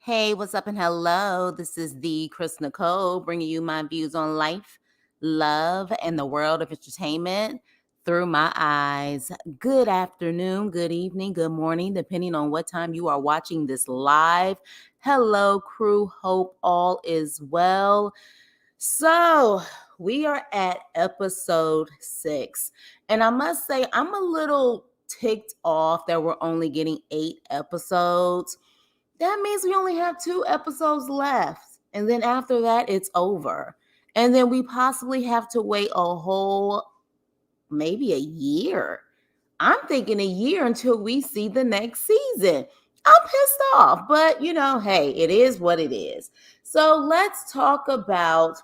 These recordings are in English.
Hey, what's up and hello? This is the Chris Nicole bringing you my views on life, love, and the world of entertainment through my eyes. Good afternoon, good evening, good morning, depending on what time you are watching this live. Hello, crew. Hope all is well. So, we are at episode 6, and I must say, I'm a little ticked off that we're only getting 8 episodes. That means we only have 2 episodes left. And then after that, it's over. And then we possibly have to wait a whole, maybe a year. I'm thinking a year until we see the next season. I'm pissed off, but hey, it is what it is. So let's talk about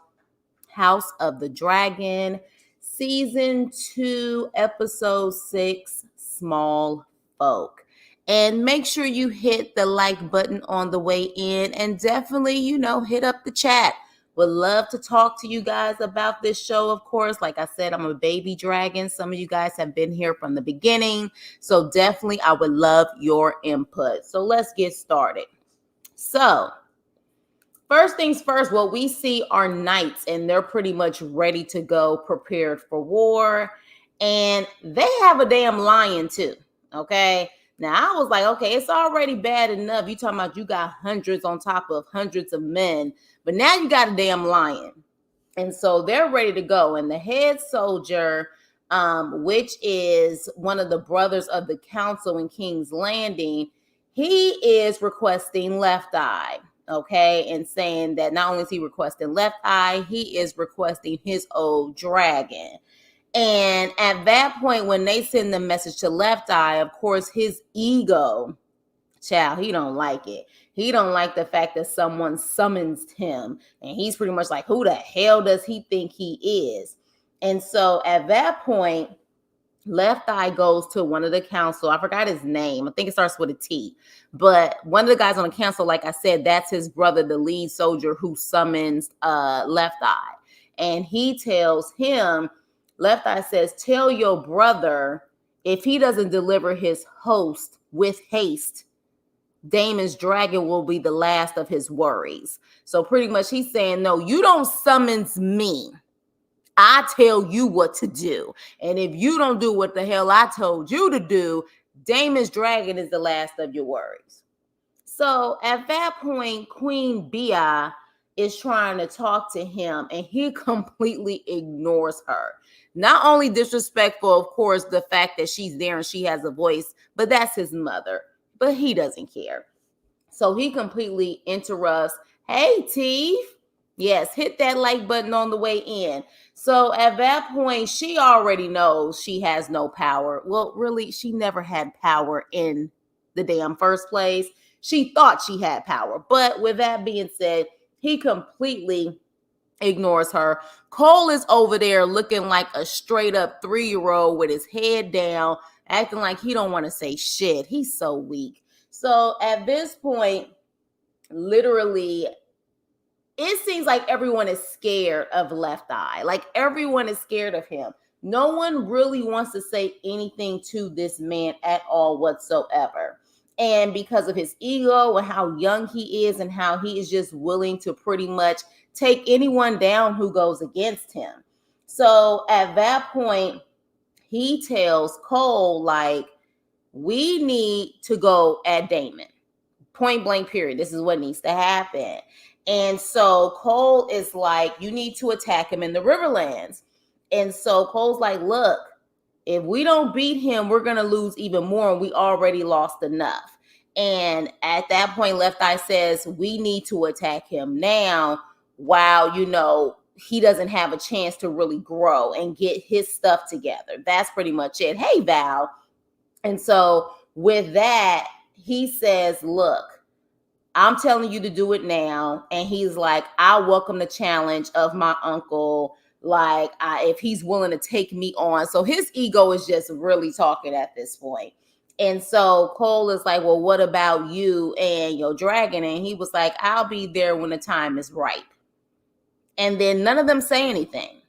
House of the Dragon, season 2, episode 6, Small Folk. And make sure you hit the like button on the way in and definitely, hit up the chat. Would love to talk to you guys about this show, of course. Like I said, I'm a baby dragon. Some of you guys have been here from the beginning. So definitely, I would love your input. So let's get started. So, first things first, what we see are knights, and they're pretty much ready to go, prepared for war. And they have a damn lion too. Okay. Now I was like, okay, it's already bad enough. You talking about you got hundreds on top of hundreds of men, but now you got a damn lion. And so they're ready to go. And the head soldier, which is one of the brothers of the council in King's Landing, he is requesting Left Eye. Okay, and saying that not only is he requesting Left Eye, he is requesting his old dragon. And at that point, when they send the message to Left Eye, of course, his ego, child, he don't like it. He don't like the fact that someone summons him. And he's pretty much like, who the hell does he think he is? And so at that point, Left Eye goes to one of the council. I forgot his name. I think it starts with a T. But one of the guys on the council, like I said, that's his brother, the lead soldier who summons Left Eye. And he tells him, Left Eye says, tell your brother if he doesn't deliver his host with haste, Daemon's dragon will be the last of his worries. So pretty much he's saying, no, you don't summons me. I tell you what to do. And if you don't do what the hell I told you to do, Daemon's dragon is the last of your worries. So at that point, Queen Bia is trying to talk to him and he completely ignores her. Not only disrespectful, of course, the fact that she's there and she has a voice, but that's his mother. But he doesn't care. So he completely interrupts. Hey, Teef. Yes, hit that like button on the way in. So at that point, she already knows she has no power. Well, really, she never had power in the damn first place. She thought she had power. But with that being said, he completely ignores her. Cole is over there looking like a straight up 3-year-old with his head down, acting like he don't want to say shit. He's so weak. So at this point, literally, it seems like everyone is scared of Left Eye. Like everyone is scared of him. No one really wants to say anything to this man at all whatsoever. And because of his ego and how young he is and how he is just willing to pretty much take anyone down who goes against him. So at that point, he tells Cole, like, we need to go at Daemon. Point blank, period. This is what needs to happen. And so Cole is like, you need to attack him in the Riverlands. And so Cole's like, look, if we don't beat him, we're going to lose even more. And we already lost enough. And at that point, Left Eye says, we need to attack him now while, he doesn't have a chance to really grow and get his stuff together. That's pretty much it. Hey, Val. And so with that, he says, look, I'm telling you to do it now. And he's like, I welcome the challenge of my uncle. Like, if he's willing to take me on. So his ego is just really talking at this point. And so Cole is like, well, what about you and your dragon? And he was like, I'll be there when the time is right. And then none of them say anything.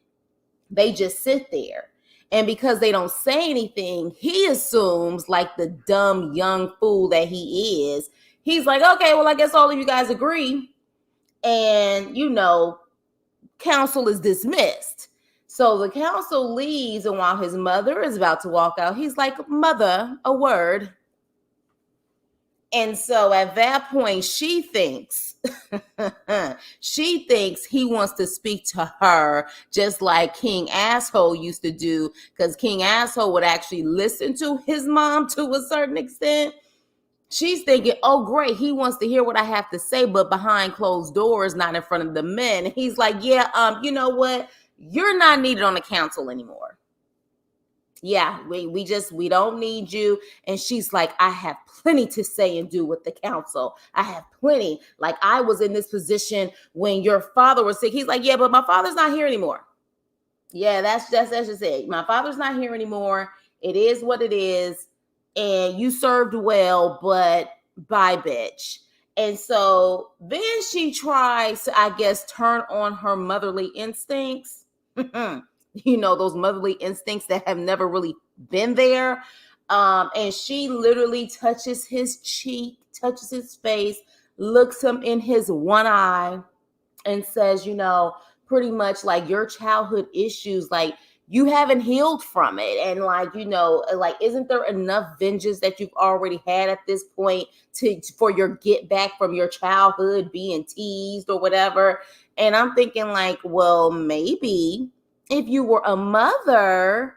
They just sit there. And because they don't say anything, he assumes, like the dumb young fool that he is, he's like, okay, well, I guess all of you guys agree. And, council is dismissed. So the council leaves, and while his mother is about to walk out, he's like, Mother, a word. And so at that point, she thinks, she thinks he wants to speak to her, just like King Asshole used to do, because King Asshole would actually listen to his mom to a certain extent. She's thinking, oh, great, he wants to hear what I have to say, but behind closed doors, not in front of the men. And he's like, yeah, you know what? You're not needed on the council anymore. Yeah, we don't need you. And she's like, I have plenty to say and do with the council. I have plenty. Like, I was in this position when your father was sick. He's like, yeah, but my father's not here anymore. Yeah, that's just it. My father's not here anymore. It is what it is. And you served well, but bye, bitch. And so then she tries to, I guess, turn on her motherly instincts. Those motherly instincts that have never really been there. And she literally touches his cheek, touches his face, looks him in his one eye, and says, pretty much like, your childhood issues, like, you haven't healed from it. And like, isn't there enough vengeance that you've already had at this point for your get back from your childhood being teased or whatever? And I'm thinking like, well, maybe if you were a mother,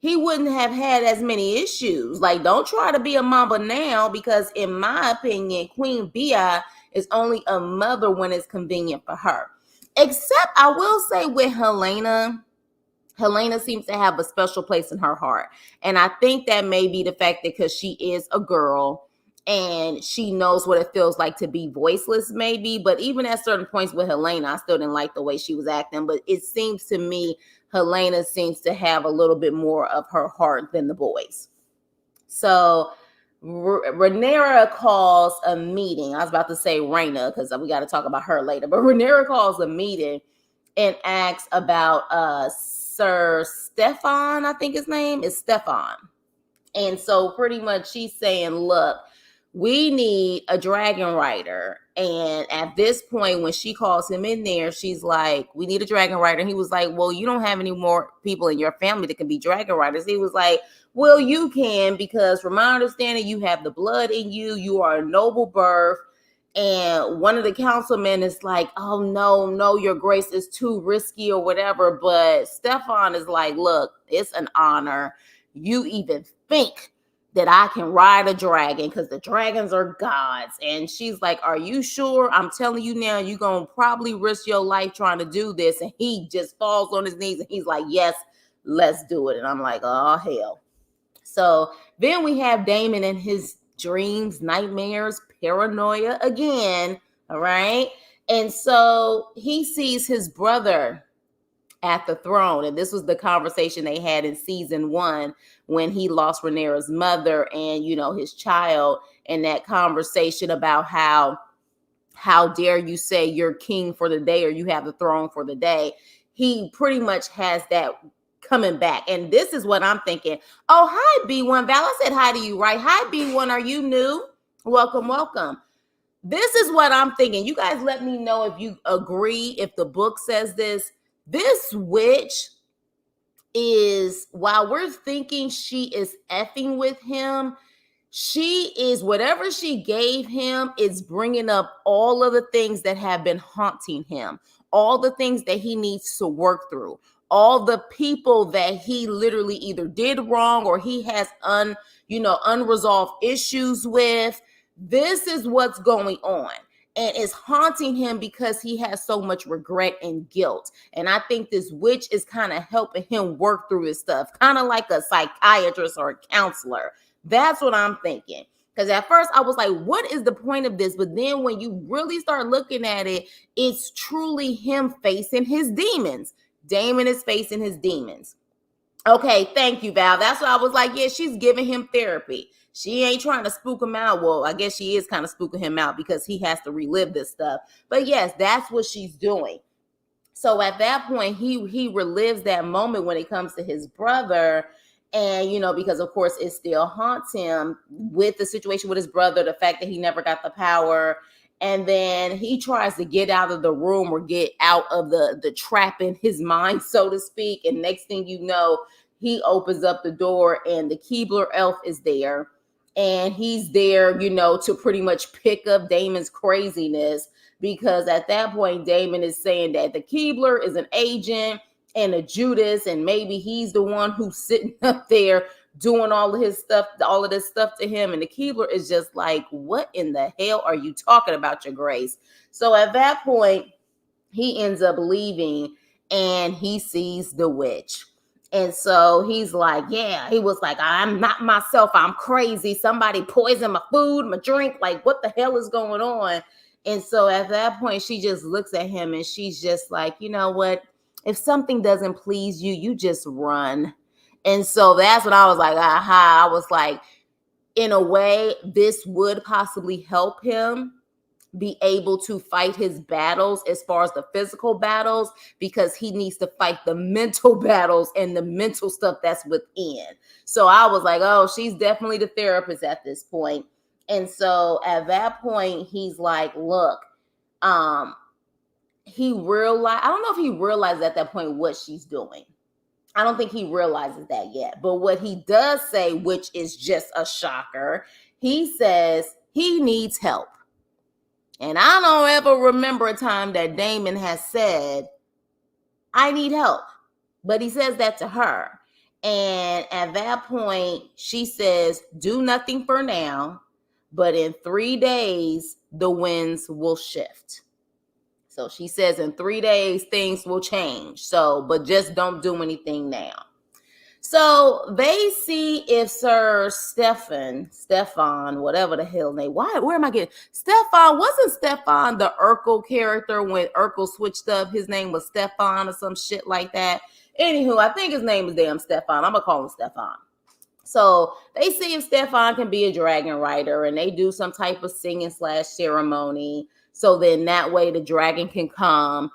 he wouldn't have had as many issues. Like, don't try to be a mama now, because in my opinion, Queen Bia is only a mother when it's convenient for her. Except I will say with Helena seems to have a special place in her heart. And I think that may be the fact that because she is a girl and she knows what it feels like to be voiceless, maybe. But even at certain points with Helena, I still didn't like the way she was acting. But it seems to me Helena seems to have a little bit more of her heart than the boys. So Rhaenyra calls a meeting. I was about to say Rhaena because we got to talk about her later. But Rhaenyra calls a meeting and asks about Sir Stefan. I think his name is Stefan. And so pretty much she's saying, look, we need a dragon rider. And at this point, when she calls him in there, she's like, we need a dragon rider. And he was like, well, you don't have any more people in your family that can be dragon riders. He was like, well, you can, because from my understanding, you have the blood in you. You are a noble birth. And one of the councilmen is like, oh, no, your grace is too risky or whatever. But Stefan is like, look, it's an honor. You even think that I can ride a dragon because the dragons are gods. And she's like, are you sure? I'm telling you now, you're going to probably risk your life trying to do this. And he just falls on his knees and he's like, yes, let's do it. And I'm like, oh, hell. So then we have Daemon in his dreams, nightmares, paranoia again. All right. And so he sees his brother at the throne. And this was the conversation they had in season 1 when he lost Rhaenyra's mother and, his child, and that conversation about how dare you say you're king for the day or you have the throne for the day. He pretty much has that coming back. And this is what I'm thinking. Oh, hi, B1. Val, I said hi to you, right? Hi, B1. Are you new? Welcome. This is what I'm thinking. You guys let me know if you agree, if the book says this. This witch is, while we're thinking she is effing with him, she is, whatever she gave him is bringing up all of the things that have been haunting him, all the things that he needs to work through, all the people that he literally either did wrong or he has unresolved issues with. This is what's going on. And it's haunting him because he has so much regret and guilt. And I think this witch is kind of helping him work through his stuff, kind of like a psychiatrist or a counselor. That's what I'm thinking. Because at first I was like, what is the point of this? But then when you really start looking at it, it's truly him facing his demons. Daemon is facing his demons. Okay, thank you, Val. That's what I was like, yeah, she's giving him therapy. She ain't trying to spook him out. Well, I guess she is kind of spooking him out because he has to relive this stuff. But yes, that's what she's doing. So at that point, he relives that moment when it comes to his brother. And, because of course it still haunts him with the situation with his brother, the fact that he never got the power. And then he tries to get out of the room or get out of the trap in his mind, so to speak. And next thing you know, he opens up the door and the Keebler elf is there. And he's there, to pretty much pick up Damon's craziness, because at that point, Damon is saying that the Keebler is an agent and a Judas, and maybe he's the one who's sitting up there doing all of his stuff, all of this stuff to him. And the Keebler is just like, what in the hell are you talking about, your grace? So at that point, he ends up leaving and he sees the witch. And so he's like, yeah, he was like, I'm not myself. I'm crazy. Somebody poisoned my food, my drink. Like, what the hell is going on? And so at that point, she just looks at him and she's just like, you know what? If something doesn't please you, you just run. And so that's when I was like, aha. I was like, in a way, this would possibly help him be able to fight his battles as far as the physical battles, because he needs to fight the mental battles and the mental stuff that's within. So I was like, oh, she's definitely the therapist at this point. And so at that point, he's like, look, he realized, I don't know if he realized at that point what she's doing. I don't think he realizes that yet. But what he does say, which is just a shocker, he says he needs help. And I don't ever remember a time that Daemon has said, I need help. But he says that to her. And at that point, she says, do nothing for now, but in 3 days, the winds will shift. So she says in 3 days, things will change. So, but just don't do anything now. So they see if Sir Stefan, whatever the hell name. Where am I getting? Wasn't Stefan the Urkel character when Urkel switched up? His name was Stefan or some shit like that. Anywho, I think his name is damn Stefan. I'm going to call him Stefan. So they see if Stefan can be a dragon rider, and they do some type of singing / ceremony. So then that way the dragon can come.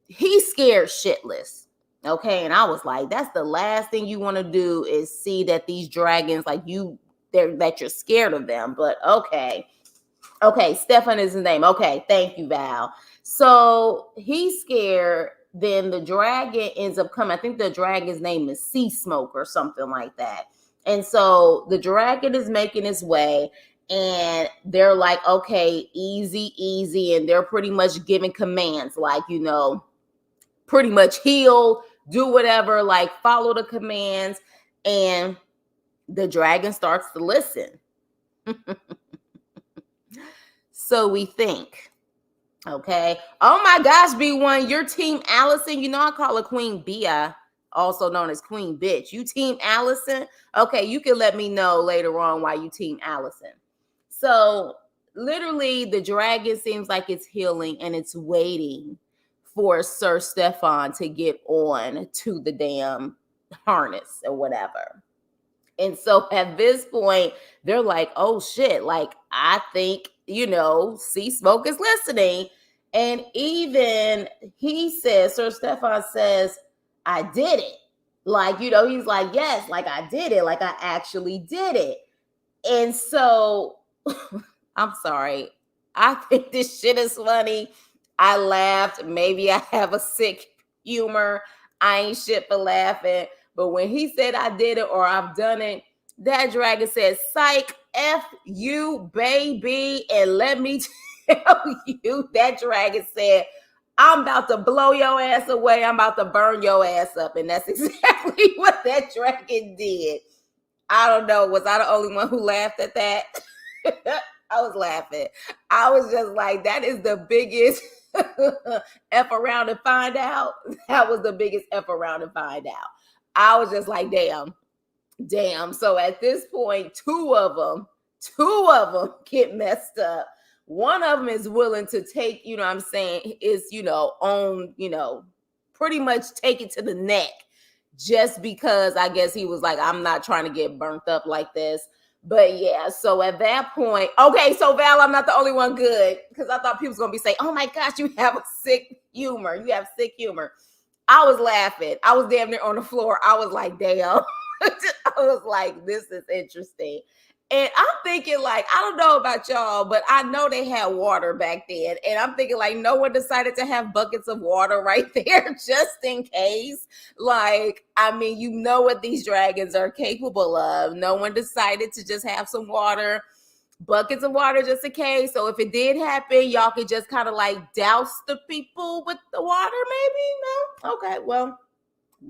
He's scared shitless. Okay. And I was like, that's the last thing you want to do, is see that these dragons, like that you're scared of them. But okay. Okay. Stefan is his name. Okay. Thank you, Val. So he's scared. Then the dragon ends up coming. I think the dragon's name is Sea Smoke or something like that. And so the dragon is making his way. And they're like, okay, easy. And they're pretty much giving commands, like, pretty much heal, do whatever, like follow the commands. And the dragon starts to listen. So we think, okay, oh my gosh, B1, you're Team Allison. I call her Queen Bia, also known as Queen Bitch. You Team Allison? Okay, you can let me know later on why you Team Allison. So literally the dragon seems like it's healing and it's waiting for Sir Stefan to get on to the damn harness or whatever. And so at this point, they're like, oh shit, like I think, Sea Smoke is listening. And even Sir Stefan says, I did it. Like, he's like, yes, like I did it. Like I actually did it. And so I'm sorry. I think this shit is funny. I laughed. Maybe I have a sick humor. I ain't shit for laughing. But when he said I did it or I've done it, that dragon said, psych, F you, baby. And let me tell you, that dragon said, I'm about to blow your ass away. I'm about to burn your ass up. And that's exactly what that dragon did. I don't know. Was I the only one who laughed at that? I was laughing. I was just like, that is the biggest F around and find out. That was the biggest F around and find out. I was just like, damn. So at this point, two of them get messed up. One of them is willing to take, pretty much take it to the neck, just because I guess he was like, I'm not trying to get burnt up like this. But yeah, so at that point, okay, so Val, I'm not the only one good, because I thought people was going to be saying, oh my gosh, you have a sick humor. You have sick humor. I was laughing. I was damn near on the floor. I was like, damn. I was like, this is interesting. And I'm thinking, like, I don't know about y'all, but I know they had water back then. And I'm thinking, like, no one decided to have buckets of water right there just in case. Like, I mean, you know what these dragons are capable of. No one decided to just have some water, buckets of water just in case. So if it did happen, y'all could just kind of like douse the people with the water, maybe? No? Okay, well,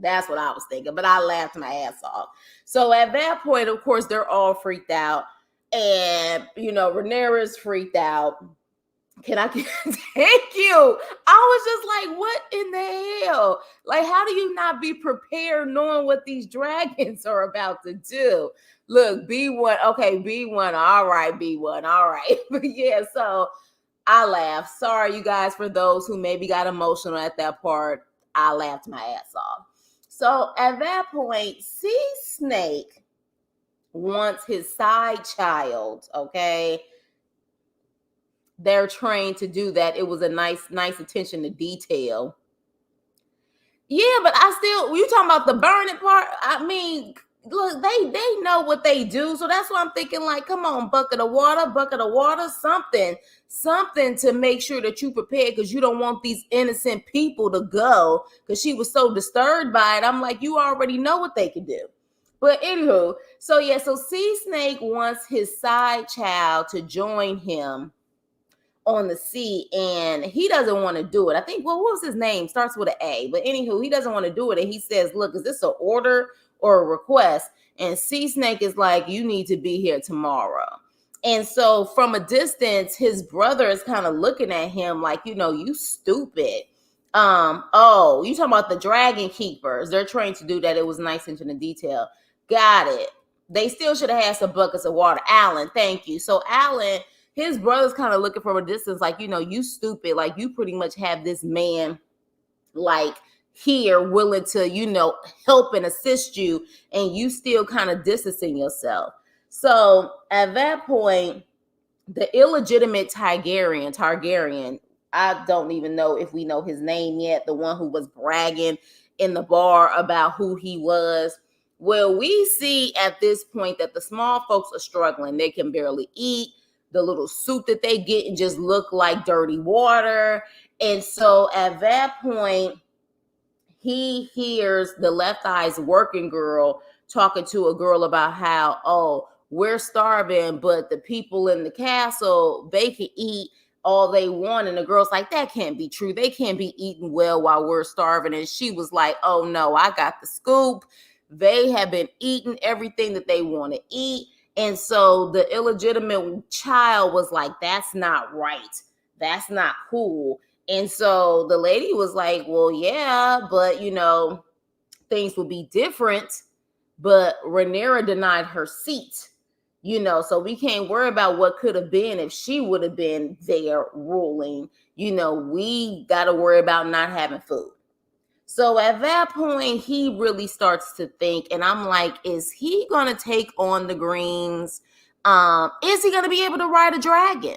that's what I was thinking, but I laughed my ass off. So at that point, of course, they're all freaked out. And, Rhaenyra's freaked out. Can I thank you? I was just like, what in the hell? Like, how do you not be prepared knowing what these dragons are about to do? Look, B1, okay, B1, all right, B1, all right. But yeah, so I laughed. Sorry, you guys, for those who maybe got emotional at that part. I laughed my ass off. So at that point, Sea Snake wants his side child, okay? They're trained to do that. It was a nice attention to detail. Yeah, but I still, you talking about the burning part? I mean, look, they know what they do. So that's why I'm thinking, like, come on, bucket of water, something to make sure that you prepare, because you don't want these innocent people to go, because she was so disturbed by it. I'm like, you already know what they can do. But anywho, so yeah, so Sea Snake wants his side child to join him on the sea, and he doesn't want to do it. I think, well, what was his name? Starts with an A. But anywho, he doesn't want to do it. And he says, look, is this an order or a request? And Sea Snake is like, you need to be here tomorrow. And so from a distance, his brother is kind of looking at him like, you stupid. Oh, you talking about the dragon keepers. They're trained to do that. It was nice attention to detail. Got it. They still should have had some buckets of water. Alan, thank you. So Alan, his brother's kind of looking from a distance like, you stupid. Like, you pretty much have this man like here willing to, help and assist you, and you still kind of distancing yourself. So at that point, the illegitimate Targaryen, I don't even know if we know his name yet, the one who was bragging in the bar about who he was. Well, we see at this point that the small folks are struggling. They can barely eat. The little soup that they get and just look like dirty water. And so at that point, he hears the Left Eye's working girl talking to a girl about how, oh, we're starving, but the people in the castle, they can eat all they want. And the girl's like, that can't be true. They can't be eating well while we're starving. And she was like, oh no, I got the scoop. They have been eating everything that they want to eat. And so the illegitimate child was like, that's not right. That's not cool. And so the lady was like, well, yeah, but, things will be different. But Rhaenyra denied her seat, so we can't worry about what could have been if she would have been there ruling. We got to worry about not having food. So at that point, he really starts to think, and I'm like, is he going to take on the Greens? Is he going to be able to ride a dragon?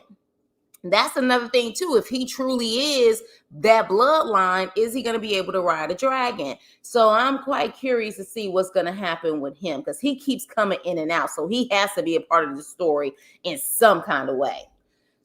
That's another thing too. If he truly is that bloodline, is he going to be able to ride a dragon? So I'm quite curious to see what's going to happen with him, because he keeps coming in and out. So he has to be a part of the story in some kind of way.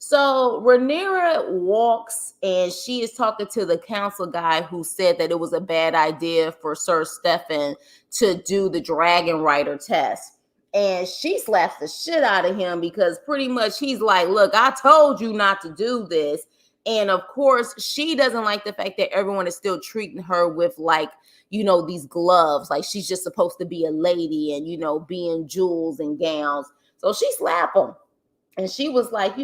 So Rhaenyra walks, and she is talking to the council guy who said that it was a bad idea for Sir Stefan to do the dragon rider test. And she slaps the shit out of him, because pretty much he's like, look, I told you not to do this. And of course, she doesn't like the fact that everyone is still treating her with like, these gloves. Like she's just supposed to be a lady and, be in jewels and gowns. So she slapped him. And she was like,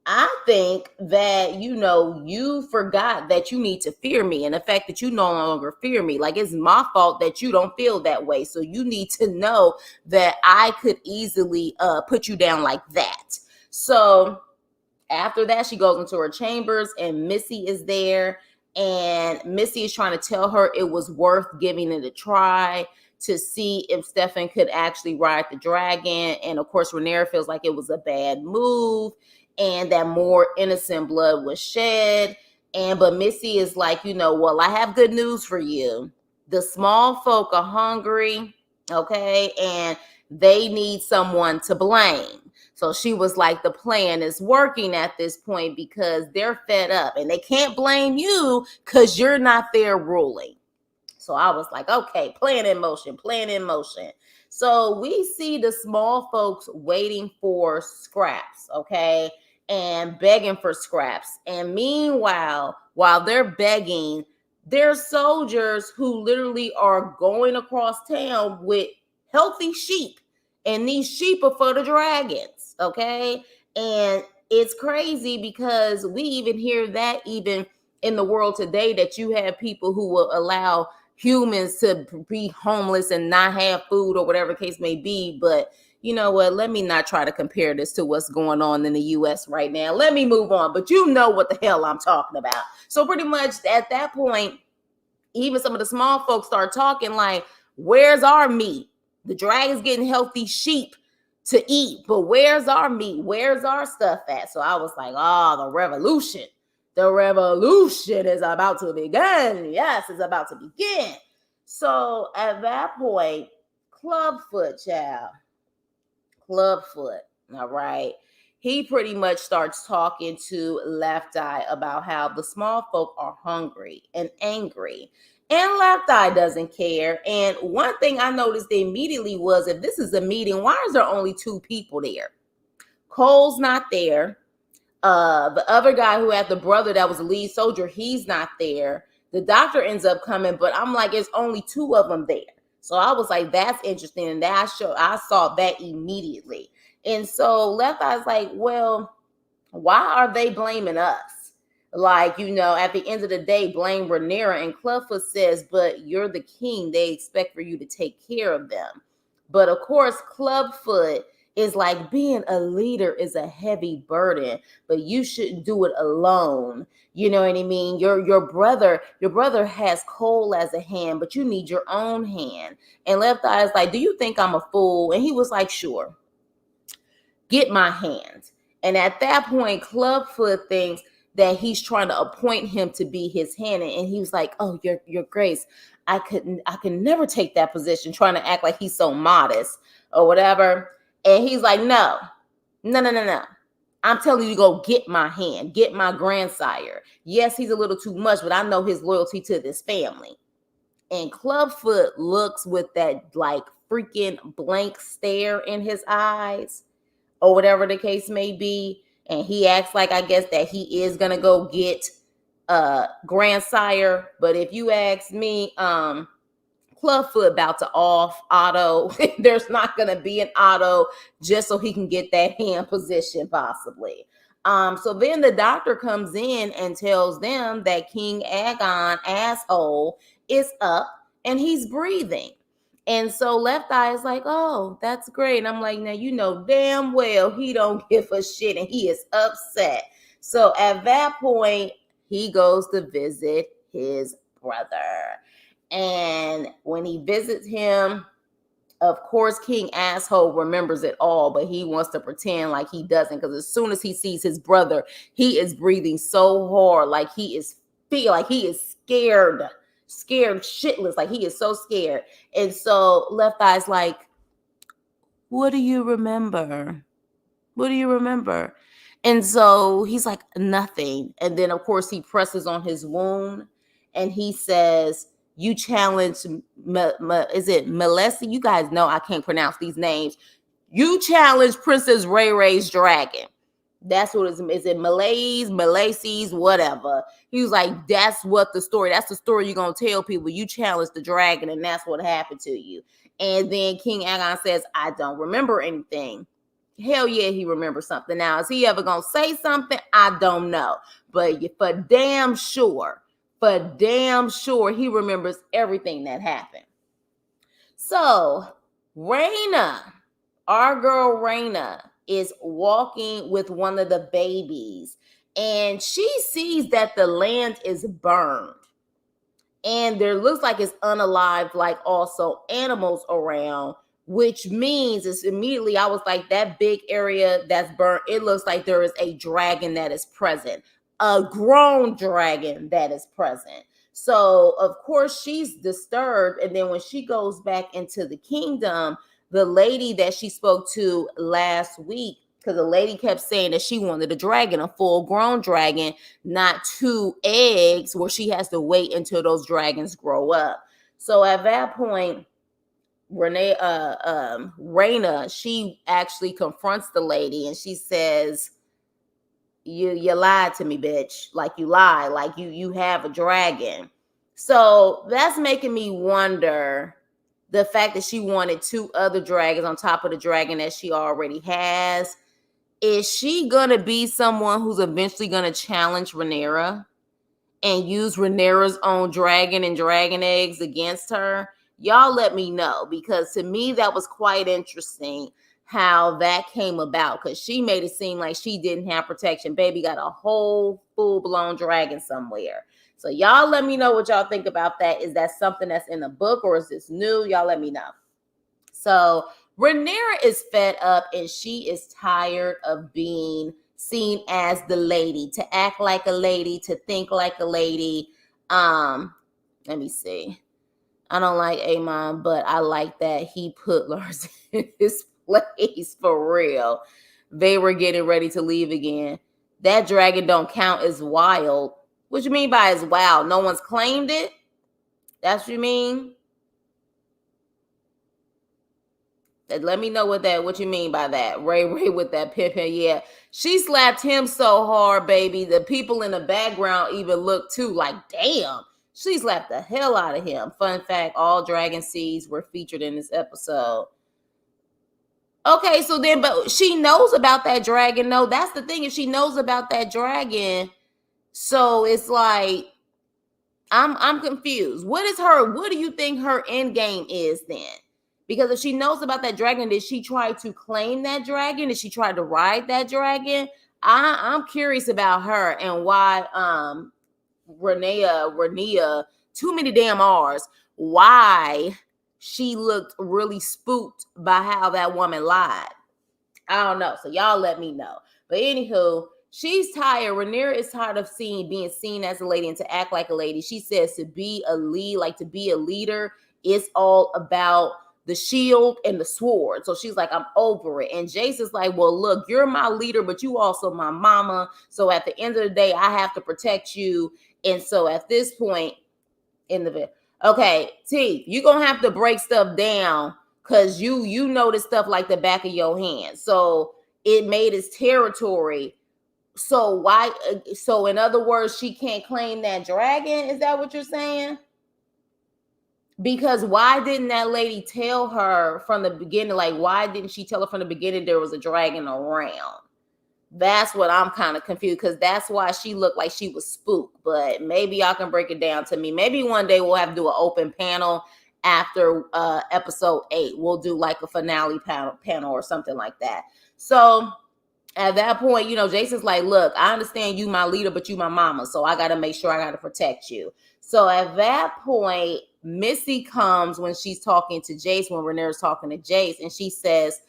I think that, you forgot that you need to fear me. And the fact that you no longer fear me, like it's my fault that you don't feel that way. So you need to know that I could easily put you down like that. So after that, she goes into her chambers, and Missy is there. And Missy is trying to tell her it was worth giving it a try to see if Stefan could actually ride the dragon. And of course, Rhaenyra feels like it was a bad move and that more innocent blood was shed. But Missy is like, well, I have good news for you. The small folk are hungry. Okay. And they need someone to blame. So she was like, the plan is working at this point because they're fed up and they can't blame you because you're not there ruling. So I was like, okay, plan in motion, plan in motion. So we see the small folks waiting for scraps, okay, and begging for scraps. And meanwhile, while they're begging, there's soldiers who literally are going across town with healthy sheep. And these sheep are for the dragons, okay? And it's crazy because we even hear that even in the world today, that you have people who will allow humans to be homeless and not have food or whatever the case may be. But you know what? Let me not try to compare this to what's going on in the US right now. Let me move on. But you know what the hell I'm talking about. So pretty much at that point, even some of the small folks start talking like, where's our meat? The dragon's getting healthy sheep to eat, but where's our meat? Where's our stuff at? So I was like, oh, the revolution. The revolution is about to begin. Yes, it's about to begin. So at that point, Clubfoot, child, Clubfoot, all right, he pretty much starts talking to Left Eye about how the small folk are hungry and angry. And Left Eye doesn't care. And one thing I noticed immediately was, if this is a meeting, why is there only two people there? Cole's not there. The other guy who had the brother that was the lead soldier, he's not there. The doctor ends up coming, but I'm like, it's only two of them there. So I was like, that's interesting. And I saw that immediately. And so Left Eye's like, well, why are they blaming us? Like, at the end of the day, blame Rhaenyra. And Clubfoot says, but you're the king. They expect for you to take care of them. But of course, Clubfoot is like, being a leader is a heavy burden, but you shouldn't do it alone. You know what I mean? Your brother has Cole as a hand, but you need your own hand. And Left Eye is like, do you think I'm a fool? And he was like, sure, get my hand. And at that point, Clubfoot thinks that he's trying to appoint him to be his hand. And he was like, oh, your grace, I can never take that position, trying to act like he's so modest or whatever. And he's like, no. I'm telling you to go get my hand, get my grandsire. Yes, he's a little too much, but I know his loyalty to this family. And Clubfoot looks with that like freaking blank stare in his eyes, or whatever the case may be. And he acts like, I guess, that he is gonna go get grandsire. But if you ask me, Clubfoot about to off auto. There's not gonna be an auto just so he can get that hand position possibly. So then the doctor comes in and tells them that King Aegon, asshole, is up and he's breathing. And so Left Eye is like, oh, that's great. And I'm like, now you know damn well he don't give a shit and he is upset. So at that point, he goes to visit his brother. And when he visits him, of course, King Asshole remembers it all, but he wants to pretend like he doesn't, because as soon as he sees his brother, he is breathing so hard, like he is scared shitless, like he is so scared. And so Left Eye's like, what do you remember? What do you remember? And so he's like, nothing. And then, of course, he presses on his wound and he says, you challenged, is it Melissa? You guys know I can't pronounce these names. You challenged Princess Ray Ray's dragon. That's what it is. It Malaysies, whatever. He was like, that's the story you're going to tell people. You challenged the dragon and that's what happened to you. And then King Aegon says, I don't remember anything. Hell yeah, he remembers something. Now, is he ever going to say something? I don't know. But for damn sure, he remembers everything that happened. So, Rhaena, our girl Rhaena, is walking with one of the babies. And she sees that the land is burned. And there looks like it's unalived, like also animals around, which means it's immediately, I was like, that big area that's burnt, it looks like there is a dragon that is present, a grown dragon that is present. So, of course, she's disturbed. And then when she goes back into the kingdom, the lady that she spoke to last week, because the lady kept saying that she wanted a dragon, a full grown dragon, not two eggs where she has to wait until those dragons grow up. So at that point, Raina, she actually confronts the lady and she says, you lied to me, bitch. Like you lie, like you have a dragon. So that's making me wonder the fact that she wanted two other dragons on top of the dragon that she already has. Is she gonna be someone who's eventually gonna challenge Rhaenyra and use Rhaenyra's own dragon and dragon eggs against her? Y'all let me know, because to me that was quite interesting how that came about, because she made it seem like she didn't have protection. Baby got a whole full-blown dragon somewhere. So y'all let me know what y'all think about that. Is that something that's in the book or is this new? Y'all let me know. So Rhaenyra is fed up and she is tired of being seen as the lady, to act like a lady, to think like a lady. Let me see. I don't like Daemon, but I like that he put Lars in his place for real. They were getting ready to leave again. That dragon don't count as wild. What you mean by as wild? No one's claimed it? That's what you mean? Let me know what you mean by that. Ray with that pimpin'. Yeah. She slapped him so hard, baby. The people in the background even looked too, like, damn. She slapped the hell out of him. Fun fact, all dragon seeds were featured in this episode. Okay, so then, but she knows about that dragon. No, that's the thing. If she knows about that dragon, so it's like, I'm confused. What do you think her end game is then? Because if she knows about that dragon, did she try to claim that dragon? Did she try to ride that dragon? I'm curious about her and why Rhaenyra, too many damn R's, why she looked really spooked by how that woman lied. I don't know. So y'all let me know. But anywho, she's tired. Rhaenyra is tired of being seen as a lady and to act like a lady. She says to be a leader, it's all about the shield and the sword. So she's like, I'm over it. And Jace is like, well, look, you're my leader, but you also my mama. So at the end of the day, I have to protect you. And so at this point in the video, okay, T, you're gonna have to break stuff down because you know this stuff like the back of your hand. So it made its territory. So why? So in other words, she can't claim that dragon. Is that what you're saying? Because why didn't that lady tell her from the beginning? Like, why didn't she tell her from the beginning there was a dragon around? That's what I'm kind of confused, because that's why she looked like she was spooked. But maybe y'all can break it down to me. Maybe one day we'll have to do an open panel after episode 8. We'll do like a finale panel or something like that. So at that point, Jason's like, look, I understand you my leader, but you my mama. So I got to make sure I got to protect you. So at that point, Missy comes when she's talking to Jace, when Rhaenyra's talking to Jace, and she says,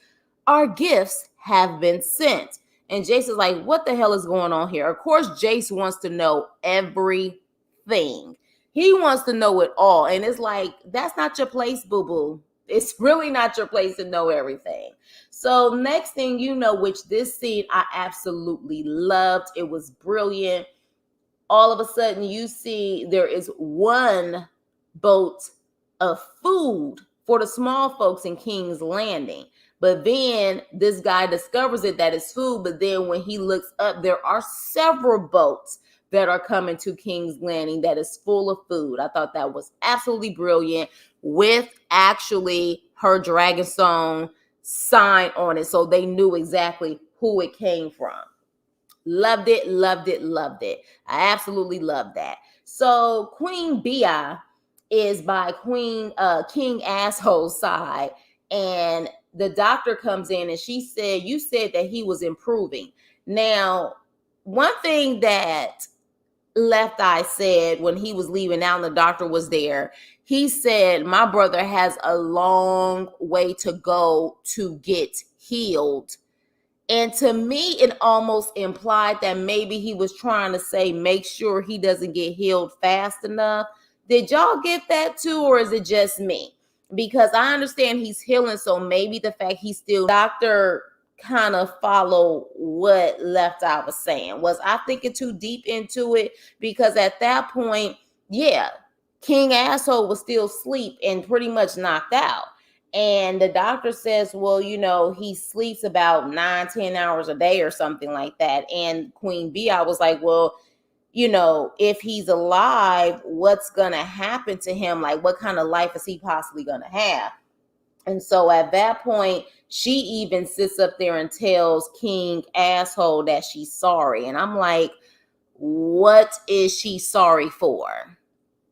our gifts have been sent. And Jace is like, what the hell is going on here? Of course, Jace wants to know everything. He wants to know it all. And it's like, that's not your place, boo-boo. It's really not your place to know everything. So next thing you know, which this scene I absolutely loved. It was brilliant. All of a sudden you see there is one boat of food for the small folks in King's Landing. But then this guy discovers that it's food. But then when he looks up, there are several boats that are coming to King's Landing that is full of food. I thought that was absolutely brilliant, with actually her Dragonstone sign on it. So they knew exactly who it came from. Loved it, loved it, loved it. I absolutely love that. So Queen Bia is by King Asshole's side. And the doctor comes in and she said, you said that he was improving. Now, one thing that Left Eye said when he was leaving out and the doctor was there, he said, my brother has a long way to go to get healed. And to me, it almost implied that maybe he was trying to say, make sure he doesn't get healed fast enough. Did y'all get that too, or is it just me? Because I understand he's healing, so maybe the fact he's still doctor kind of follow what left I was saying. Was I thinking too deep into it? Because at that point, yeah, King Asshole was still asleep and pretty much knocked out. And the doctor says, well, he sleeps about 9-10 hours a day or something like that. And Queen Bee, I was like, well, if he's alive, what's going to happen to him? Like, what kind of life is he possibly going to have? And so at that point, she even sits up there and tells King Asshole that she's sorry. And I'm like, what is she sorry for?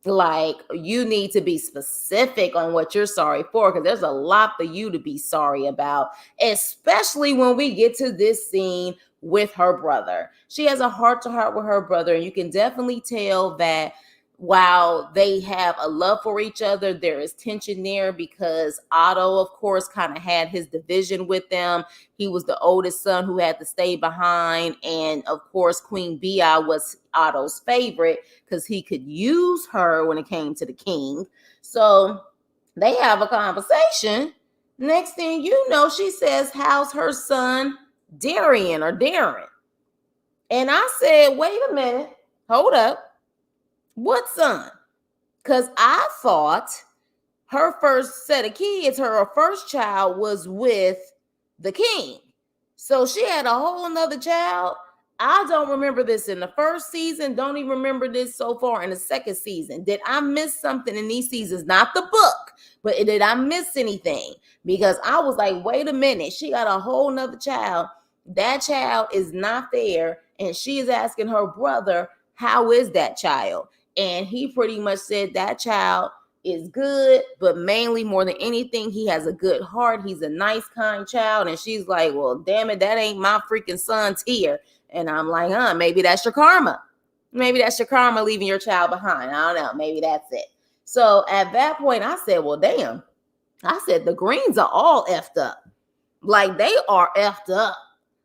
Like, you need to be specific on what you're sorry for, because there's a lot for you to be sorry about, especially when we get to this scene with her brother. She has a heart to heart with her brother, and you can definitely tell that while they have a love for each other, there is tension there because Otto, of course, kind of had his division with them. He was the oldest son who had to stay behind. And of course, Queen Bee was Otto's favorite because he could use her when it came to the king. So they have a conversation. Next thing you know, she says, how's her son Darren? And I said, wait a minute, hold up. What son? Because I thought her first set of kids, her first child was with the king. So she had a whole nother child. I don't remember this in the first season. Don't even remember this so far in the second season. Did I miss something in these seasons? Not the book, but did I miss anything? Because I was like, wait a minute. She got a whole nother child. That child is not there. And she is asking her brother, how is that child? And he pretty much said that child is good, but mainly more than anything, he has a good heart. He's a nice, kind child. And she's like, well, damn it, that ain't my freaking son's here. And I'm like, maybe that's your karma. Maybe that's your karma leaving your child behind. I don't know. Maybe that's it. So at that point, I said, well, damn. I said, the Greens are all effed up. Like, they are effed up.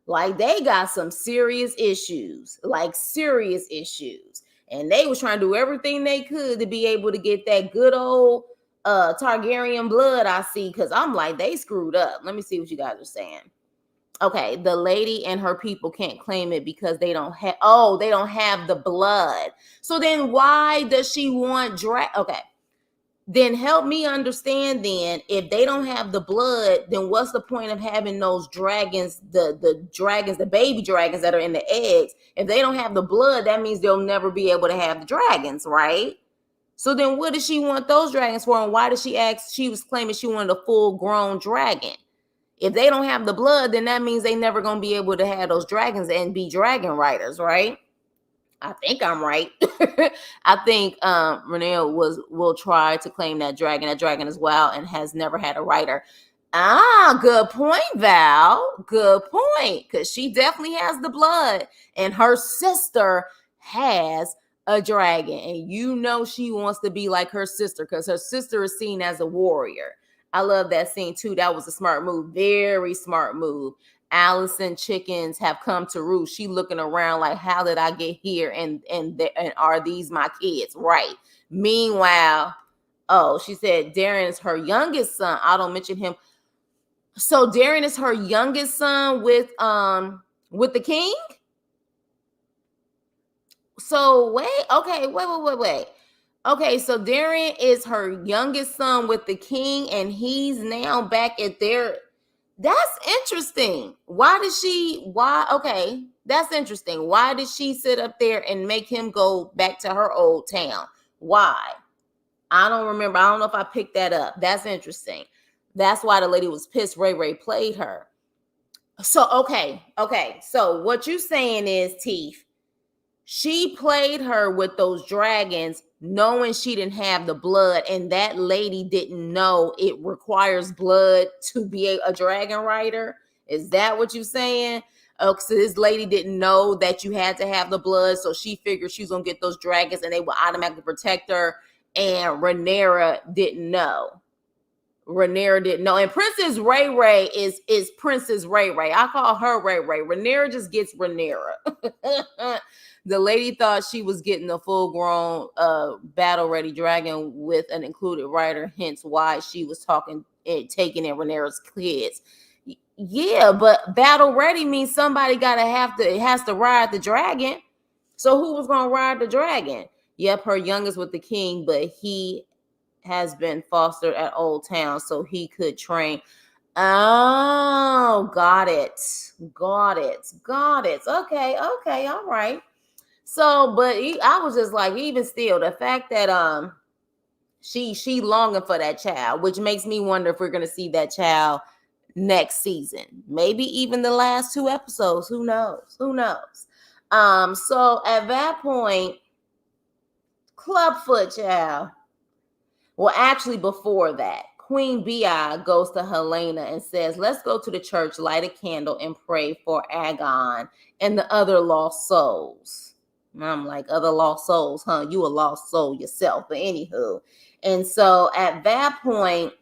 Like, they got some serious issues. Like, serious issues. And they was trying to do everything they could to be able to get that good old Targaryen blood, I see. Because I'm like, they screwed up. Let me see what you guys are saying. Okay, the lady and her people can't claim it because they don't have the blood. So then why does she want okay, then help me understand. Then if they don't have the blood, then what's the point of having those dragons, the dragons, the baby dragons that are in the eggs? If they don't have the blood, that means they'll never be able to have the dragons, right? So then what does she want those dragons for? And why did she ask? She was claiming she wanted a full-grown dragon. If they don't have the blood, then that means they never going to be able to have those dragons and be dragon riders, right? I think I'm right. I think Renee will try to claim that dragon. That dragon is wild and has never had a rider. Good point, Val. Good point. Because she definitely has the blood. And her sister has a dragon. And she wants to be like her sister because her sister is seen as a warrior. I love that scene too. That was a smart move. Very smart move. Allison chickens have come to roost. She looking around like, how did I get here? And are these my kids? Right. Meanwhile, she said Darren is her youngest son. I don't mention him. So Darren is her youngest son with the king. So wait. Okay, so Darren is her youngest son with the king, and he's now back at their. That's interesting. Okay, that's interesting. Why did she sit up there and make him go back to her old town? Why? I don't remember. I don't know if I picked that up. That's interesting. That's why the lady was pissed Ray played her. So, okay. So what you saying is, Teeth, she played her with those dragons knowing she didn't have the blood, and that lady didn't know it requires blood to be a dragon rider. Is that what you're saying? Oh, so this lady didn't know that you had to have the blood, so she figured she was gonna get those dragons and they would automatically protect her, and Rhaenyra didn't know. Rhaenyra didn't know. And Princess Ray Ray is Princess Ray Ray. I call her Ray Ray. Rhaenyra just gets Rhaenyra. The lady thought she was getting a full-grown battle-ready dragon with an included rider, hence why she was taking in Rhaenyra's kids. Yeah, but battle-ready means somebody has to ride the dragon. So who was gonna ride the dragon? Yep, her youngest with the king, but he has been fostered at Old Town so he could train. Oh, got it. Okay, all right. So, but I was just like, even still, the fact that she longing for that child, which makes me wonder if we're gonna see that child next season, maybe even the last 2 episodes. Who knows? So at that point, Clubfoot, child. Well, actually, before that, Queen Bi goes to Helena and says, let's go to the church, light a candle, and pray for Aegon and the other lost souls. And I'm like, other lost souls, huh? You a lost soul yourself. But anywho. And so at that point,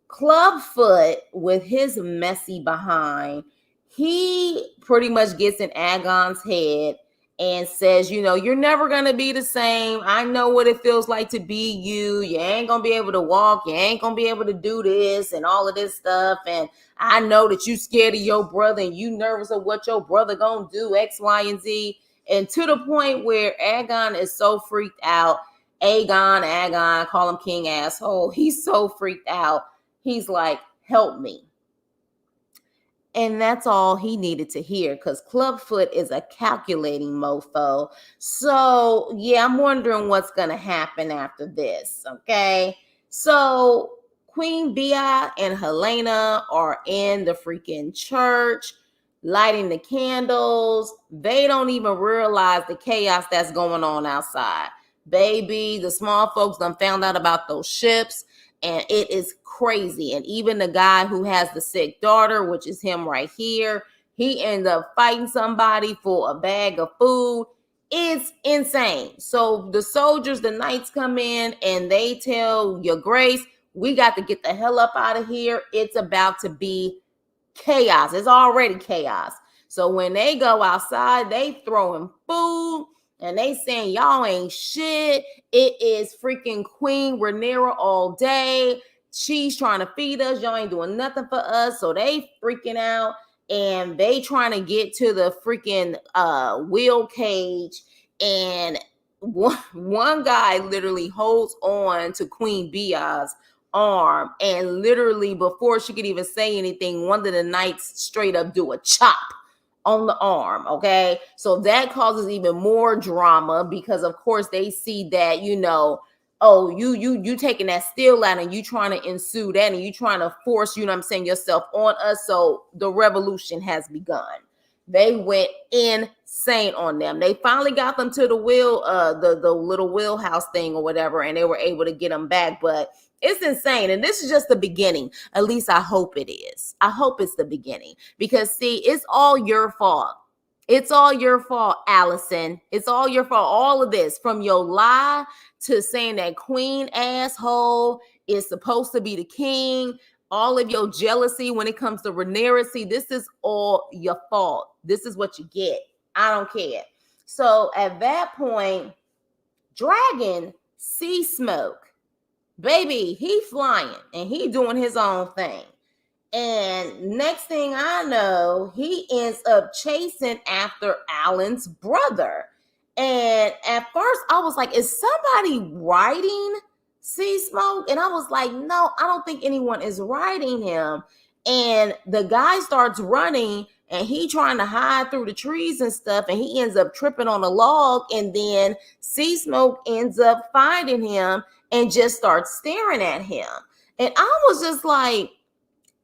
Clubfoot, with his messy behind, he pretty much gets in Aegon's head and says, you're never going to be the same. I know what it feels like to be you. You ain't going to be able to walk. You ain't going to be able to do this and all of this stuff. And I know that you scared of your brother and you nervous of what your brother going to do, X, Y, and Z. And to the point where Aegon is so freaked out. Aegon, call him king asshole. He's so freaked out. He's like, help me. And that's all he needed to hear, because Clubfoot is a calculating mofo. So, yeah, I'm wondering what's going to happen after this, okay? So, Queen Bi and Helena are in the freaking church, lighting the candles. They don't even realize the chaos that's going on outside. Baby, the small folks done found out about those ships. And it is crazy. And even the guy who has the sick daughter, which is him right here, he ends up fighting somebody for a bag of food. It's insane. So the soldiers, the knights come in and they tell Your Grace, we got to get the hell up out of here. It's about to be chaos. It's already chaos. So when they go outside, they throwing food. And they saying, y'all ain't shit. It is freaking Queen Rhaenyra all day. She's trying to feed us. Y'all ain't doing nothing for us. So they freaking out. And they trying to get to the freaking wheel cage. And one guy literally holds on to Queen Bia's arm. And literally, before she could even say anything, one of the knights straight up do a chop on the arm. Okay, so that causes even more drama, because of course they see that, oh, you taking that steel out and you trying to ensue that and you trying to force, yourself on us. So the revolution has begun. They went insane on them. They finally got them to the the little wheelhouse thing or whatever, and they were able to get them back. But it's insane. And this is just the beginning. At least I hope it is. I hope it's the beginning. Because, see, it's all your fault. It's all your fault, Allison. It's all your fault. All of this, from your lie to saying that Queen asshole is supposed to be the king, all of your jealousy when it comes to Rhaenyra. See, this is all your fault. This is what you get. I don't care. So at that point, Dragon Sea Smoke, baby, he flying and he doing his own thing. And next thing I know, he ends up chasing after Alan's brother. And at first I was like, is somebody riding Sea Smoke? And I was like, no, I don't think anyone is riding him. And the guy starts running and he trying to hide through the trees and stuff. And he ends up tripping on a log. And then Sea Smoke ends up finding him and just starts staring at him. And I was just like,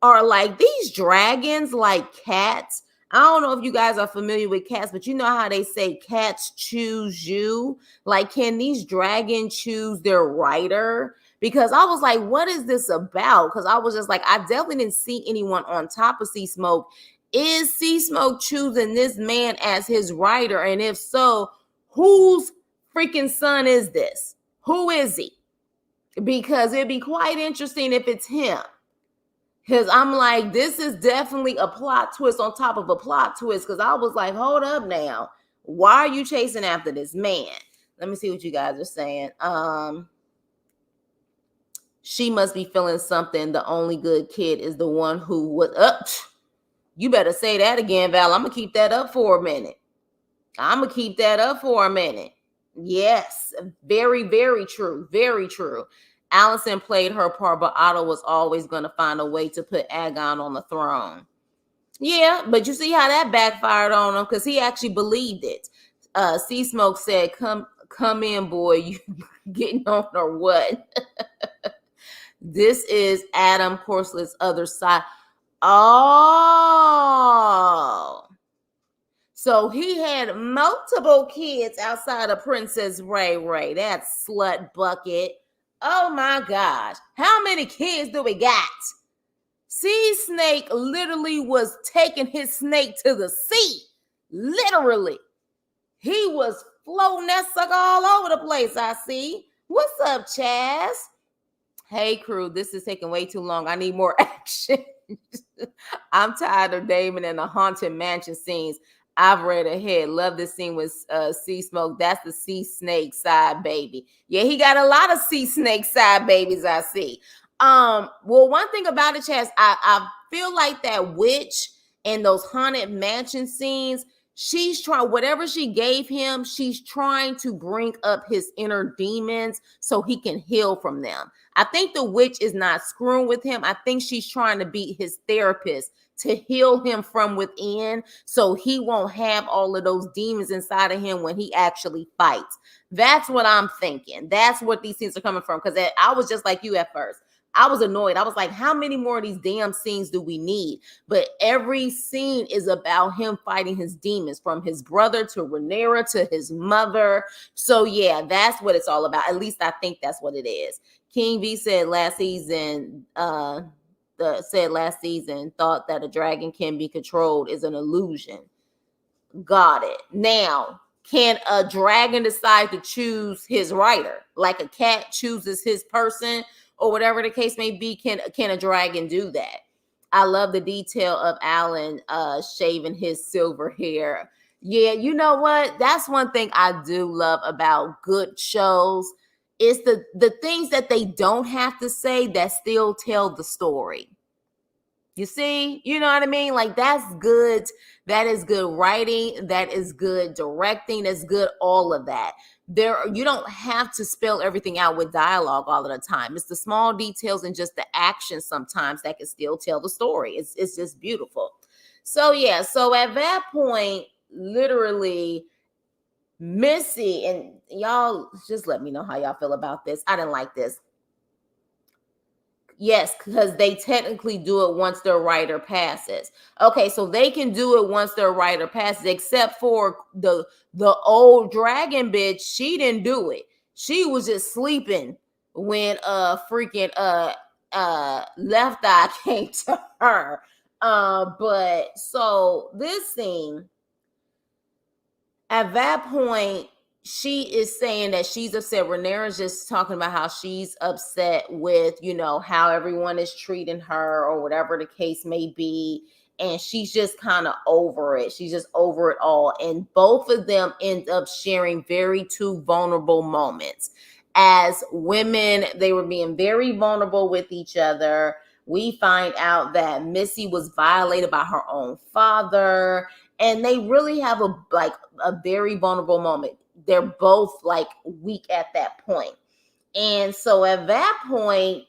are like these dragons like cats? I don't know if you guys are familiar with cats, but you know how they say cats choose you? Like, can these dragons choose their rider? Because I was like, what is this about? Because I was just like, I definitely didn't see anyone on top of Sea Smoke. Is Sea Smoke choosing this man as his rider? And if so, whose freaking son is this? Who is he? Because it'd be quite interesting if it's him. Because I'm like, this is definitely a plot twist on top of a plot twist. Because I was like, hold up now. Why are you chasing after this man? Let me see what you guys are saying. She must be feeling something. The only good kid is the one who was up. You better say that again, Val. I'm going to keep that up for a minute. Yes, very, very true. Very true. Allison played her part, but Otto was always going to find a way to put Aegon on the throne. Yeah, but you see how that backfired on him because he actually believed it. Sea Smoke said, come in, boy. You getting on or what? This is Adam Corselet's other side. Oh. So he had multiple kids outside of Princess Ray Ray. That slut bucket. Oh my gosh. How many kids do we got? Sea Snake literally was taking his snake to the sea. Literally. He was floating that sucker all over the place, I see. What's up, Chaz? Hey, crew, this is taking way too long. I need more action. I'm tired of Daemon and the haunted mansion scenes. I've read ahead. Love this scene with Sea Smoke. That's the Sea Snake side baby. Yeah, he got a lot of Sea Snake side babies, I see. Well, one thing about it, Chaz, I feel like that witch and those haunted mansion scenes, she's trying, whatever she gave him, she's trying to bring up his inner demons so he can heal from them. I think the witch is not screwing with him. I think she's trying to be his therapist to heal him from within so he won't have all of those demons inside of him when he actually fights. That's what I'm thinking. That's what these scenes are coming from. Because I was just like you at first. I was annoyed. I was like, how many more of these damn scenes do we need? But every scene is about him fighting his demons, from his brother to Rhaenyra to his mother. So yeah, that's what it's all about. At least I think that's what it is. King V said last season, thought that a dragon can be controlled is an illusion. Got it. Now, can a dragon decide to choose his rider? Like a cat chooses his person or whatever the case may be? Can a dragon do that? I love the detail of Alan shaving his silver hair. Yeah, you know what? That's one thing I do love about good shows. It's the things that they don't have to say that still tell the story. You see, you know what I mean? Like, that's good. That is good writing. That is good directing. That's good. All of that. You don't have to spell everything out with dialogue all of the time. It's the small details and just the action sometimes that can still tell the story. It's just beautiful. So yeah. So at that point, literally, Missy, and y'all just let me know how y'all feel about this. I didn't like this. Yes, because they technically do it once their rider passes. Okay, so they can do it once their rider passes, except for the old dragon bitch. She didn't do it. She was just sleeping when freaking Left Eye came to her. But so this scene, at that point, she is saying that she's upset. Rhaenyra's just talking about how she's upset with, how everyone is treating her or whatever the case may be. And she's just kind of over it. She's just over it all. And both of them end up sharing two vulnerable moments. As women, they were being very vulnerable with each other. We find out that Missy was violated by her own father. And they really have a very vulnerable moment. They're both weak at that point. And so at that point,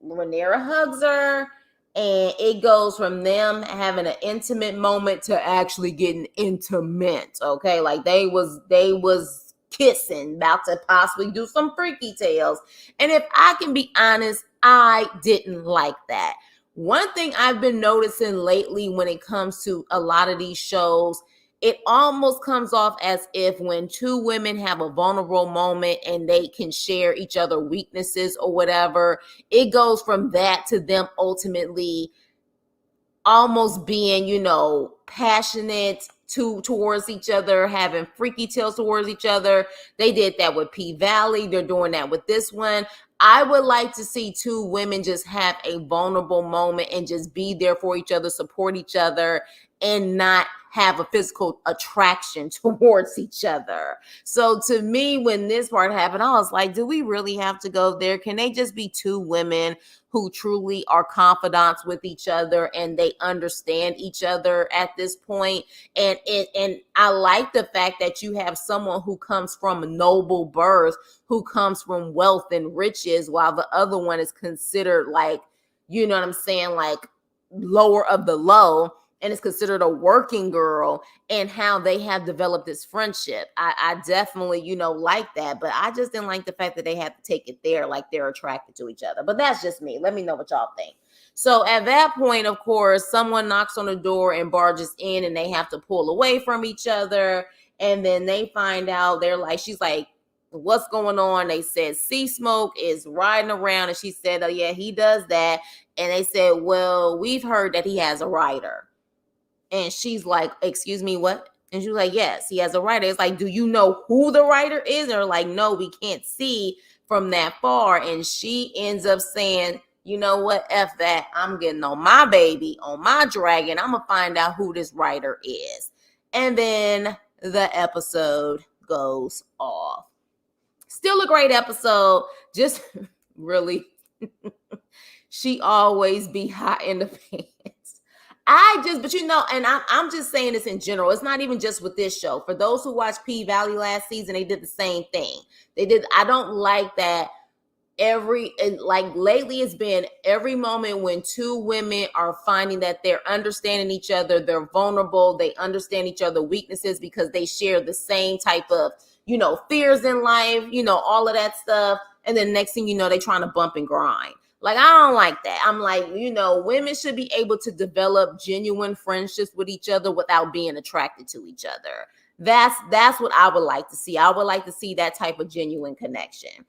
Rhaenyra hugs her, and it goes from them having an intimate moment to actually getting intimate. Okay, like they was kissing, about to possibly do some freaky tales. And if I can be honest, I didn't like that. One thing I've been noticing lately when it comes to a lot of these shows, it almost comes off as if when two women have a vulnerable moment and they can share each other weaknesses or whatever, it goes from that to them ultimately almost being, passionate towards each other, having freaky tales towards each other. They did that with P Valley. They're doing that with this one. I would like to see two women just have a vulnerable moment and just be there for each other, support each other, and not have a physical attraction towards each other. So to me, when this part happened, I was like, do we really have to go there? Can they just be two women who truly are confidants with each other and they understand each other at this point? And I like the fact that you have someone who comes from a noble birth, who comes from wealth and riches, while the other one is considered like, you know what I'm saying, like lower of the low, and is considered a working girl, and how they have developed this friendship. I definitely, like that, but I just didn't like the fact that they had to take it there, like they're attracted to each other. But that's just me. Let me know what y'all think. So at that point, of course, someone knocks on the door and barges in, and they have to pull away from each other. And then they find out, she's like, what's going on? They said Sea Smoke is riding around, and she said, oh yeah, he does that. And they said, well, we've heard that he has a rider. And she's like, excuse me, what? And she was like, yes, he has a writer. It's like, do you know who the writer is? And they're like, no, we can't see from that far. And she ends up saying, you know what? F that. I'm getting on my baby, on my dragon. I'm going to find out who this writer is. And then the episode goes off. Still a great episode. Just really, she always be hot in the pants. And I'm just saying this in general. It's not even just with this show. For those who watched P Valley last season, they did the same thing. I don't like that lately it's been every moment when two women are finding that they're understanding each other, they're vulnerable, they understand each other's weaknesses because they share the same type of, fears in life, all of that stuff. And then next thing you know, they're trying to bump and grind. Like, I don't like that. I'm like, women should be able to develop genuine friendships with each other without being attracted to each other. That's what I would like to see. I would like to see that type of genuine connection.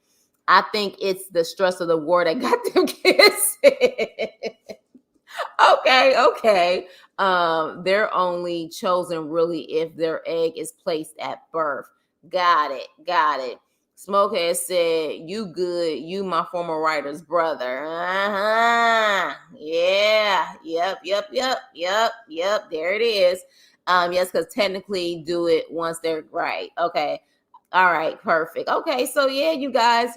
I think it's the stress of the war that got them kissing. Okay. They're only chosen really if their egg is placed at birth. Got it. Smoke has said, you good, you my former writer's brother. Yeah. Yep. There it is. Yes, because technically do it once they're right. Okay. All right, perfect. Okay, so yeah, you guys,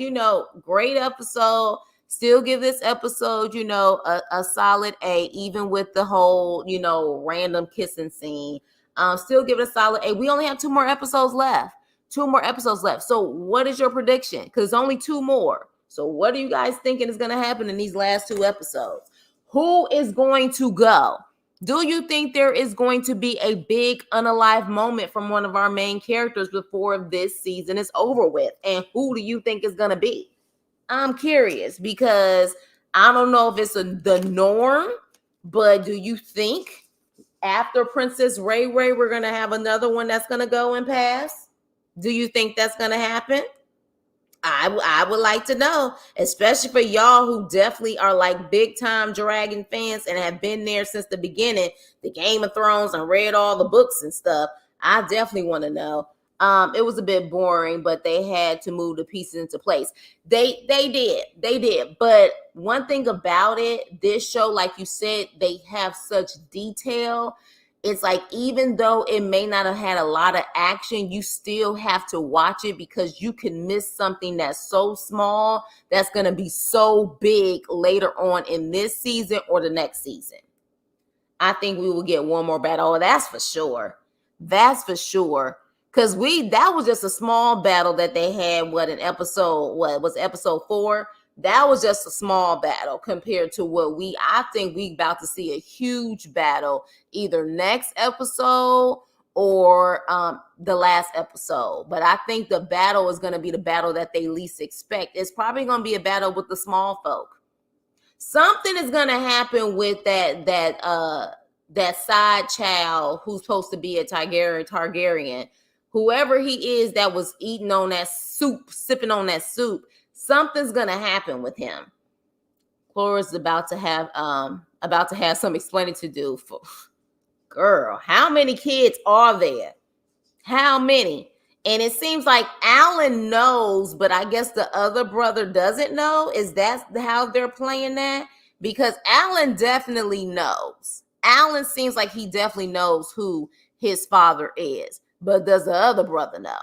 great episode. Still give this episode, a solid A, even with the whole, random kissing scene. Still give it a solid A. We only have two more episodes left. So what is your prediction? Because it's only two more. So what are you guys thinking is going to happen in these last two episodes? Who is going to go? Do you think there is going to be a big unalive moment from one of our main characters before this season is over with? And who do you think is going to be? I'm curious because I don't know if it's the norm, but do you think after Princess Ray Ray, we're going to have another one that's going to go and pass? Do you think that's going to happen? I would like to know, especially for y'all who definitely are like big time Dragon fans and have been there since the beginning, the Game of Thrones, and read all the books and stuff. I definitely want to know. It was a bit boring, but they had to move the pieces into place. They did. But one thing about it, this show, like you said, they have such detail. It's like, even though it may not have had a lot of action, you still have to watch it because you can miss something that's so small that's going to be so big later on in this season or the next season. I think we will get one more battle. Oh, that's for sure. Because that was just a small battle that they had, episode 4? That was just a small battle compared to I think we about to see a huge battle either next episode or the last episode. But I think the battle is going to be the battle that they least expect. It's probably going to be a battle with the small folk. Something is going to happen with that side child who's supposed to be a Targaryen. Whoever he is that was eating on that soup, sipping on that soup, something's gonna happen with him. Flora's about to have some explaining to do. girl, how many kids are there? How many? And it seems like Alan knows, but I guess the other brother doesn't know. Is that how they're playing that? Because Alan definitely knows. Alan seems like he definitely knows who his father is, but does the other brother know?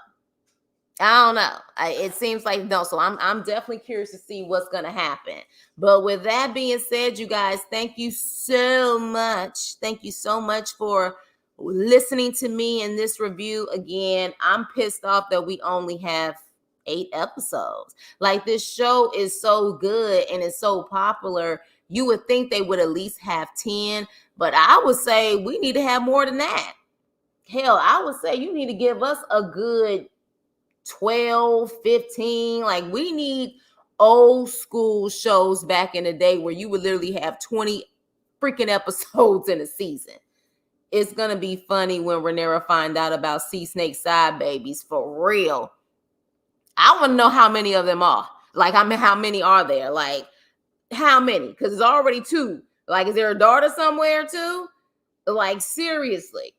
I don't know. It seems like no. So I'm definitely curious to see what's gonna happen. But with that being said, you guys, thank you so much. Thank you so much for listening to me in this review. Again, I'm pissed off that we only have 8 episodes. Like this show is so good and it's so popular. You would think they would at least have 10, but I would say we need to have more than that. Hell, I would say you need to give us a good 12, 15. Like we need old school shows back in the day where you would literally have 20 freaking episodes in a season. It's gonna be funny when Rhaenyra find out about Sea Snake side babies for real. I want to know how many of them are. Like, I mean, how many are there? Like, how many? Because it's already 2. Like, is there a daughter somewhere too? Like, seriously.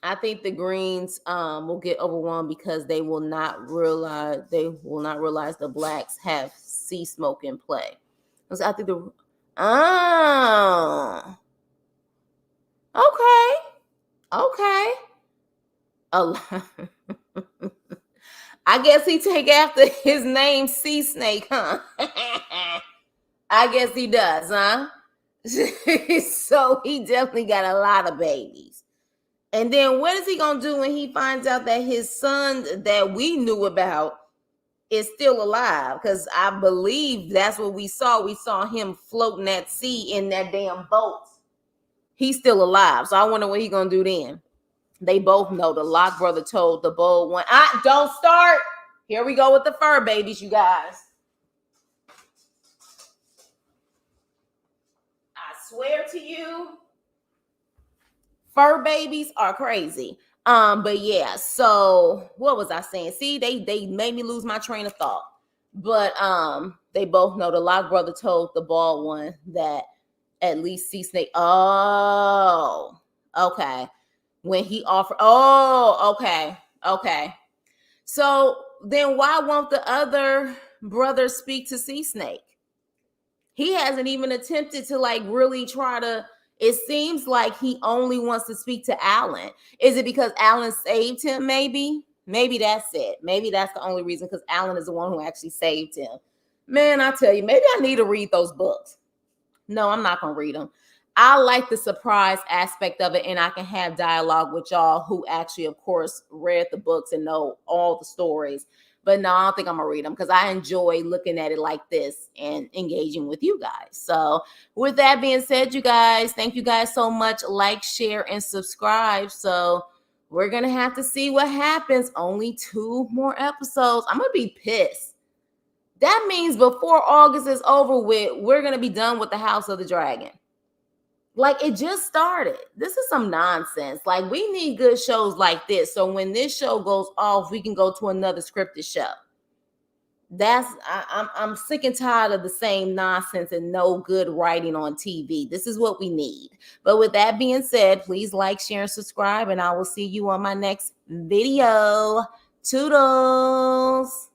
I think the Greens will get overwhelmed because they will not realize the blacks have sea smoke in play. So I think okay. I guess he take after his name, Sea Snake, huh? I guess he does, huh? So he definitely got a lot of babies. And then what is he going to do when he finds out that his son that we knew about is still alive? Because I believe that's what we saw. We saw him floating at sea in that damn boat. He's still alive. So I wonder what he's going to do then. They both know the Locke brother told the bold one, don't start. Here we go with the fur babies, you guys. I swear to you, fur babies are crazy. But yeah, so what was I saying? See, they made me lose my train of thought. But they both know the Locke brother told the bald one that at least Sea Snake. Oh, okay. When he offered, okay. So then why won't the other brother speak to Sea Snake? He hasn't even attempted to like really try to. It seems like he only wants to speak to Alan. Is it because Alan saved him? Maybe that's it. Maybe that's the only reason, because Alan is the one who actually saved him. Man, I tell you, maybe I need to read those books. No, I'm not going to read them. I like the surprise aspect of it, and I can have dialogue with y'all who actually, of course, read the books and know all the stories. But no, I don't think I'm going to read them because I enjoy looking at it like this and engaging with you guys. So with that being said, you guys, thank you guys so much. Like, share, and subscribe. So we're going to have to see what happens. Only 2 more episodes. I'm going to be pissed. That means before August is over with, we're going to be done with the House of the Dragon. Like, it just started. This is some nonsense. Like, we need good shows like this. So when this show goes off, we can go to another scripted show. I'm sick and tired of the same nonsense and no good writing on TV. This is what we need. But with that being said, please like, share, and subscribe, and I will see you on my next video. Toodles.